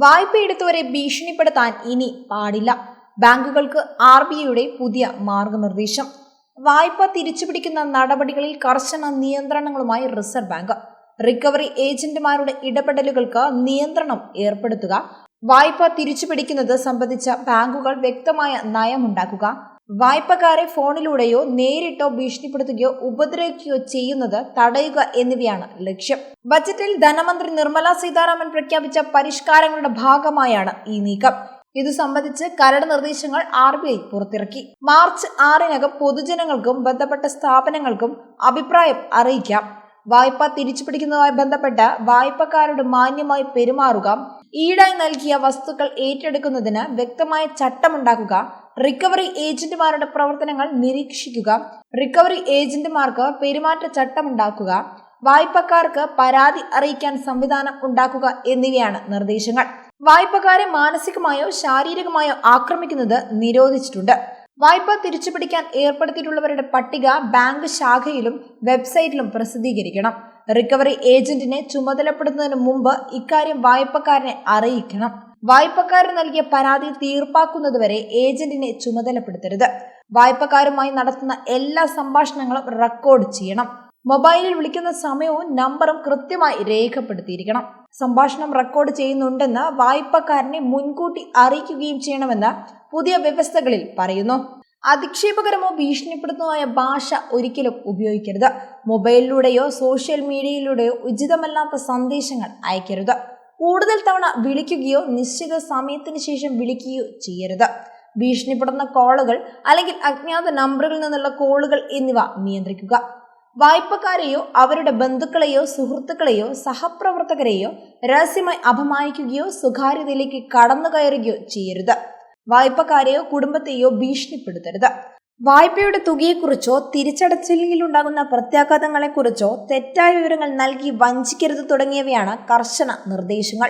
വായ്പയെടുത്തവരെ ഭീഷണിപ്പെടുത്താൻ ഇനി പാടില്ല. ബാങ്കുകൾക്ക് RBIയുടെ പുതിയ മാർഗനിർദ്ദേശം. വായ്പ തിരിച്ചുപിടിക്കുന്ന നടപടികളിൽ കർശന നിയന്ത്രണങ്ങളുമായി റിസർവ് ബാങ്ക്. റിക്കവറി ഏജന്റുമാരുടെ ഇടപെടലുകൾക്ക് നിയന്ത്രണം ഏർപ്പെടുത്തുക. വായ്പ തിരിച്ചുപിടിക്കുന്നത് സംബന്ധിച്ച ബാങ്കുകൾ വ്യക്തമായ നയമുണ്ടാക്കുക. വായ്പക്കാരെ ഫോണിലൂടെയോ നേരിട്ടോ ഭീഷണിപ്പെടുത്തുകയോ ഉപദ്രവിക്കുകയോ ചെയ്യുന്നത് തടയുക എന്നിവയാണ് ലക്ഷ്യം. ബജറ്റിൽ ധനമന്ത്രി നിർമ്മല സീതാരാമൻ പ്രഖ്യാപിച്ച പരിഷ്കാരങ്ങളുടെ ഭാഗമായാണ് ഈ നീക്കം. ഇതു സംബന്ധിച്ച് കരട് നിർദ്ദേശങ്ങൾ RBI പുറത്തിറക്കി. മാർച്ച് 6-നകം പൊതുജനങ്ങൾക്കും ബന്ധപ്പെട്ട സ്ഥാപനങ്ങൾക്കും അഭിപ്രായം അറിയിക്കാം. വായ്പ തിരിച്ചുപിടിക്കുന്നതുമായി ബന്ധപ്പെട്ട് വായ്പക്കാരോട് മാന്യമായി പെരുമാറുക, ഈടായി നൽകിയ വസ്തുക്കൾ ഏറ്റെടുക്കുന്നതിന് വ്യക്തമായ ചട്ടമുണ്ടാക്കുക, റിക്കവറി ഏജന്റുമാരുടെ പ്രവർത്തനങ്ങൾ നിരീക്ഷിക്കുക, റിക്കവറി ഏജന്റുമാർക്ക് പെരുമാറ്റച്ചട്ടമുണ്ടാക്കുക, വായ്പക്കാർക്ക് പരാതി അറിയിക്കാൻ സംവിധാനം ഉണ്ടാക്കുക എന്നിവയാണ് നിർദ്ദേശങ്ങൾ. വായ്പക്കാരെ മാനസികമായോ ശാരീരികമായോ ആക്രമിക്കുന്നത് നിരോധിച്ചിട്ടുണ്ട്. വായ്പ തിരിച്ചുപിടിക്കാൻ ഏർപ്പെടുത്തിയിട്ടുള്ളവരുടെ പട്ടിക ബാങ്ക് ശാഖയിലും വെബ്സൈറ്റിലും പ്രസിദ്ധീകരിക്കണം. റിക്കവറി ഏജന്റിനെ ചുമതലപ്പെടുത്തുന്നതിന് മുമ്പ് ഇക്കാര്യം വായ്പക്കാരനെ അറിയിക്കണം. വായ്പക്കാരൻ നൽകിയ പരാതി തീർപ്പാക്കുന്നതുവരെ ഏജന്റിനെ ചുമതലപ്പെടുത്തരുത്. വായ്പക്കാരുമായി നടത്തുന്ന എല്ലാ സംഭാഷണങ്ങളും റെക്കോർഡ് ചെയ്യണം. മൊബൈലിൽ വിളിക്കുന്ന സമയവും നമ്പറും കൃത്യമായി രേഖപ്പെടുത്തിയിരിക്കണം. സംഭാഷണം റെക്കോർഡ് ചെയ്യുന്നുണ്ടെന്ന് വായ്പക്കാരനെ മുൻകൂട്ടി അറിയിക്കുകയും ചെയ്യണമെന്ന് പുതിയ വ്യവസ്ഥകളിൽ പറയുന്നു. അധിക്ഷേപകരമോ ഭീഷണിപ്പെടുത്തുന്നതായ ഭാഷ ഒരിക്കലും ഉപയോഗിക്കരുത്. മൊബൈലിലൂടെയോ സോഷ്യൽ മീഡിയയിലൂടെയോ ഉചിതമല്ലാത്ത സന്ദേശങ്ങൾ അയക്കരുത്. കൂടുതൽ തവണ വിളിക്കുകയോ നിശ്ചിത സമയത്തിന് ശേഷം വിളിക്കുകയോ ചെയ്യരുത്. ഭീഷണിപ്പെടുന്ന കോളുകൾ അല്ലെങ്കിൽ അജ്ഞാത നമ്പറുകളിൽ നിന്നുള്ള കോളുകൾ എന്നിവ നിയന്ത്രിക്കുക. വായ്പക്കാരെയോ അവരുടെ ബന്ധുക്കളെയോ സുഹൃത്തുക്കളെയോ സഹപ്രവർത്തകരെയോ രഹസ്യമായി അപമാനിക്കുകയോ സ്വകാര്യതയിലേക്ക് കടന്നു കയറുകയോ ചെയ്യരുത്. വായ്പക്കാരെയോ കുടുംബത്തെയോ ഭീഷണിപ്പെടുത്തരുത്. വായ്പയുടെ തുകയെക്കുറിച്ചോ തിരിച്ചടച്ചില്ലെങ്കിലുണ്ടാകുന്ന പ്രത്യാഘാതങ്ങളെക്കുറിച്ചോ തെറ്റായ വിവരങ്ങൾ നൽകി വഞ്ചിക്കരുത് തുടങ്ങിയവയാണ് കർശന നിർദ്ദേശങ്ങൾ.